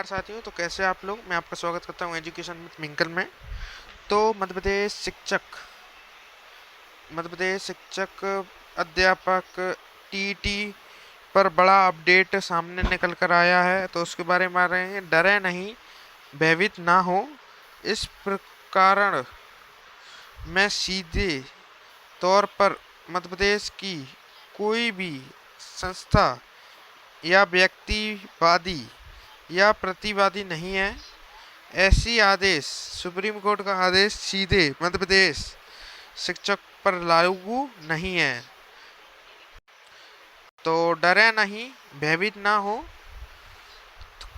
साथियों, तो कैसे आप लोग। मैं आपका स्वागत करता हूं एजुकेशन विद मिंकल में। तो मध्य प्रदेश शिक्षक अध्यापक टीटी पर बड़ा अपडेट सामने निकल कर आया है, तो उसके बारे में आ रहे हैं। डरे नहीं, भयभीत ना हो। इस प्रकार मैं सीधे तौर पर मध्य प्रदेश की कोई भी संस्था या व्यक्तिवादी या प्रतिवादी नहीं है। ऐसी आदेश, सुप्रीम कोर्ट का आदेश सीधे मध्य प्रदेश शिक्षक पर लागू नहीं है। तो डरे नहीं, भयभीत ना हो।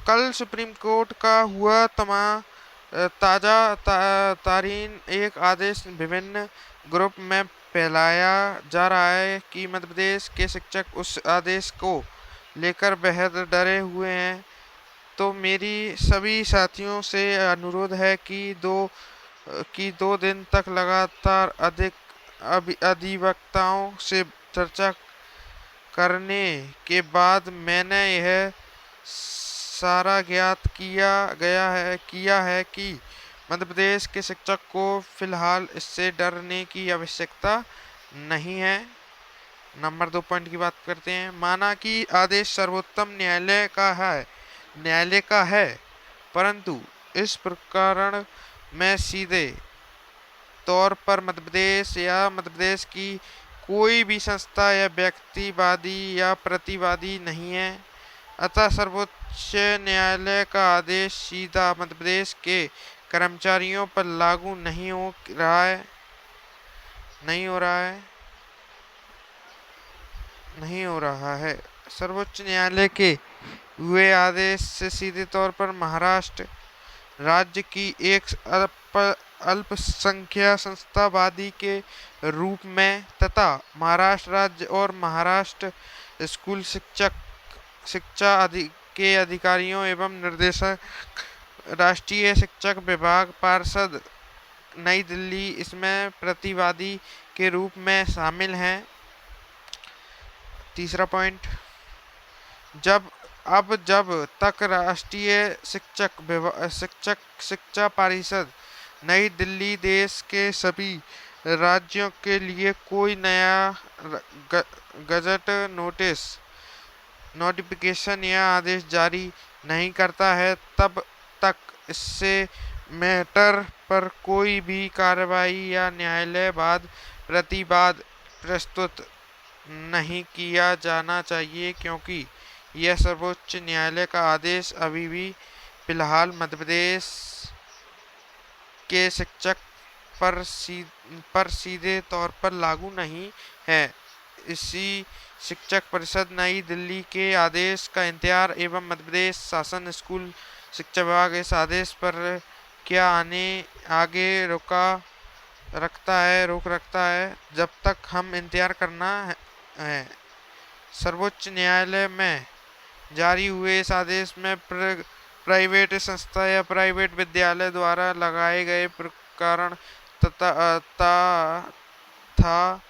कल सुप्रीम कोर्ट का हुआ तारीन एक आदेश विभिन्न ग्रुप में फैलाया जा रहा है कि मध्य प्रदेश के शिक्षक उस आदेश को लेकर बेहद डरे हुए हैं। तो मेरी सभी साथियों से अनुरोध है कि 2 दिन तक लगातार अधिवक्ताओं से चर्चा करने के बाद मैंने यह सारा ज्ञात किया है कि मध्य प्रदेश के शिक्षक को फिलहाल इससे डरने की आवश्यकता नहीं है। नंबर 2 पॉइंट की बात करते हैं। माना कि आदेश सर्वोच्च न्यायालय का है, परंतु इस प्रकरण में सीधे तौर पर मध्य प्रदेश की कोई भी संस्था या व्यक्तिवादी या प्रतिवादी नहीं है। अतः सर्वोच्च न्यायालय का आदेश सीधा मध्य प्रदेश के कर्मचारियों पर लागू नहीं हो रहा है नहीं हो रहा है। सर्वोच्च न्यायालय के हुए आदेश से सीधे तौर पर महाराष्ट्र राज्य की एक अल्पसंख्यक संस्थावादी के रूप में तथा महाराष्ट्र राज्य और महाराष्ट्र स्कूल के अधिकारियों एवं निर्देशक राष्ट्रीय शिक्षक विभाग पार्षद नई दिल्ली इसमें प्रतिवादी के रूप में शामिल हैं। तीसरा पॉइंट, जब तक राष्ट्रीय शिक्षा परिषद नई दिल्ली देश के सभी राज्यों के लिए कोई नया गजट नोटिफिकेशन या आदेश जारी नहीं करता है, तब तक इससे मैटर पर कोई भी कार्रवाई या न्यायालय प्रतिवाद प्रस्तुत नहीं किया जाना चाहिए, क्योंकि यह सर्वोच्च न्यायालय का आदेश अभी भी फिलहाल मध्य प्रदेश के शिक्षक पर सीधे तौर पर लागू नहीं है। इसी शिक्षक परिषद नई दिल्ली के आदेश का इंतजार एवं मध्य प्रदेश शासन स्कूल शिक्षा विभाग इस आदेश पर क्या आगे रोक रखता है, जब तक हम इंतजार करना है। सर्वोच्च न्यायालय में जारी हुए इस आदेश में प्राइवेट संस्था या प्राइवेट विद्यालय द्वारा लगाए गए प्रकरण था।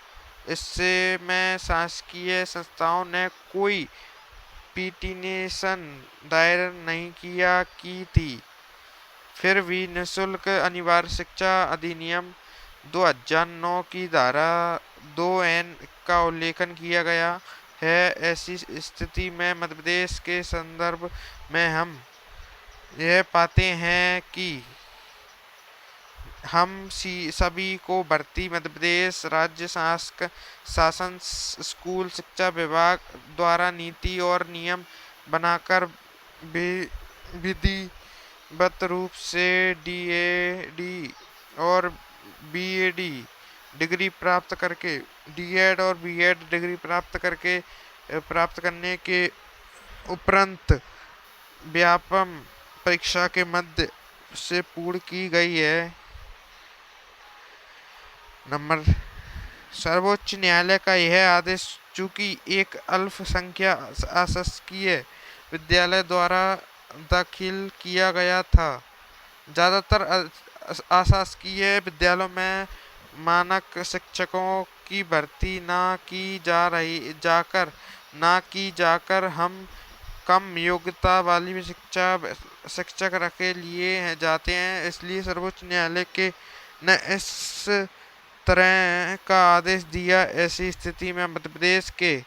इससे में शासकीय संस्थाओं ने कोई पिटीशन दायर नहीं की थी। फिर भी निःशुल्क अनिवार्य शिक्षा अधिनियम 2009 की धारा 2N का उल्लेखन किया गया है। ऐसी स्थिति में मध्य प्रदेश के संदर्भ में हम यह पाते हैं कि हम सभी को भर्ती मध्य प्रदेश राज्य शासन स्कूल शिक्षा विभाग द्वारा नीति और नियम बनाकर विधिवत रूप से डीएड और बीएड डिग्री प्राप्त करने के उपरांत व्यापम परीक्षा के मध्य से पूर्ण की गई है। सर्वोच्च न्यायालय का यह आदेश चूंकि एक अल्पसंख्यक अशासकीय विद्यालय द्वारा दाखिल किया गया था, ज़्यादातर अशासकीय विद्यालयों में मानक शिक्षकों की भर्ती ना की जाकर हम कम योग्यता वाली शिक्षक रखे लिए जाते हैं। इसलिए सर्वोच्च न्यायालय के ने इस तरह का आदेश दिया। ऐसी स्थिति में मध्य प्रदेश के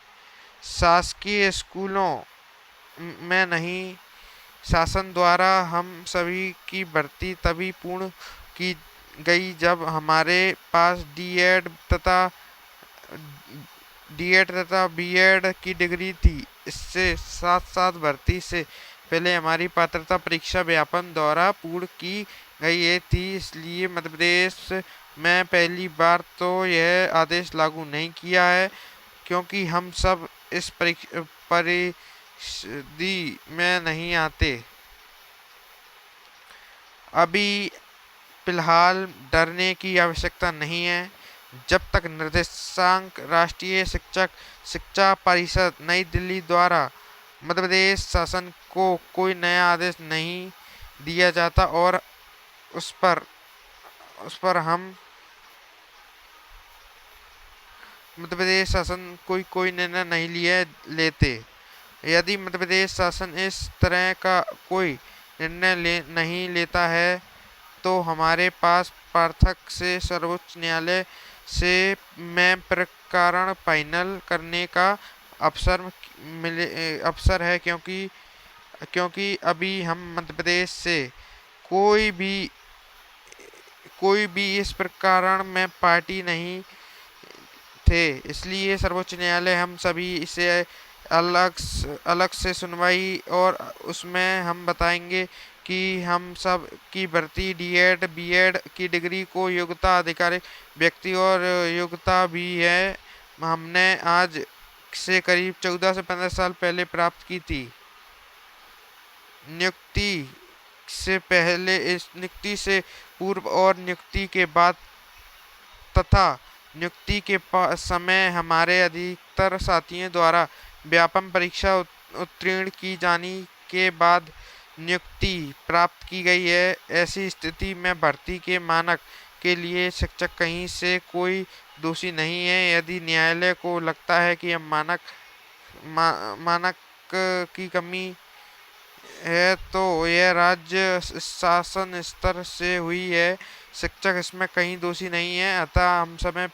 शासकीय स्कूलों में नहीं, शासन द्वारा हम सभी की भर्ती तभी पूर्ण की गई जब हमारे पास बीएड की डिग्री थी। इससे साथ साथ भर्ती से पहले हमारी पात्रता परीक्षा व्यापम द्वारा पूर्ण की गई थी। इसलिए मध्य प्रदेश में पहली बार तो यह आदेश लागू नहीं किया है, क्योंकि हम सब इस परिधि में नहीं आते। अभी फिलहाल डरने की आवश्यकता नहीं है। जब तक निर्देशांक राष्ट्रीय शिक्षा परिषद नई दिल्ली द्वारा मध्य प्रदेश शासन को कोई नया आदेश नहीं दिया जाता और उस पर हम मध्य प्रदेश शासन कोई निर्णय नहीं लेते। यदि मध्य प्रदेश शासन इस तरह का कोई निर्णय नहीं लेता है तो हमारे पास पार्थक से सर्वोच्च न्यायालय से में प्रकरण फाइनल करने का अवसर है, क्योंकि अभी हम मध्य प्रदेश से कोई भी इस प्रकरण में पार्टी नहीं थे। इसलिए सर्वोच्च न्यायालय हम सभी इसे अलग से सुनवाई और उसमें हम बताएंगे कि हम सब की भर्ती डीएड बीएड की डिग्री को योग्यता अधिकारी व्यक्ति और योग्यता भी है। हमने आज से करीब 14 से 15 साल पहले प्राप्त की थी। नियुक्ति से पहले, इस नियुक्ति से पूर्व और नियुक्ति के बाद तथा नियुक्ति के समय हमारे अधिकतर साथियों द्वारा व्यापम परीक्षा उत्तीर्ण की जाने के बाद नियुक्ति प्राप्त की गई है। ऐसी स्थिति में भर्ती के मानक के लिए शिक्षक कहीं से कोई दोषी नहीं है। यदि न्यायालय को लगता है कि हम मानक की कमी है तो यह राज्य शासन स्तर से हुई है। शिक्षक इसमें कहीं दोषी नहीं है। अतः हम समय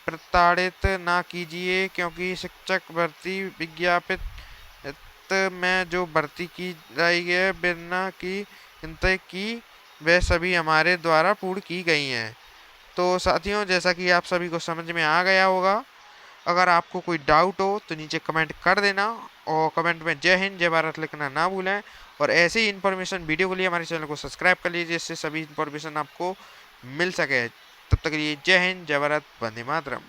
प्रताड़ित ना कीजिए, क्योंकि शिक्षक भर्ती विज्ञापित में जो भर्ती की जाएगी है बिना की चिंता की वह सभी हमारे द्वारा पूर्ण की गई हैं। तो साथियों, जैसा कि आप सभी को समझ में आ गया होगा, अगर आपको कोई डाउट हो तो नीचे कमेंट कर देना और कमेंट में जय हिंद जय भारत लिखना ना भूलें। और ऐसे ही इन्फॉर्मेशन वीडियो के लिए हमारे चैनल को सब्सक्राइब कर लीजिए, जिससे सभी इन्फॉर्मेशन आपको मिल सके। तब तक के लिए जय हिंद जय भारत, वंदे मातरम।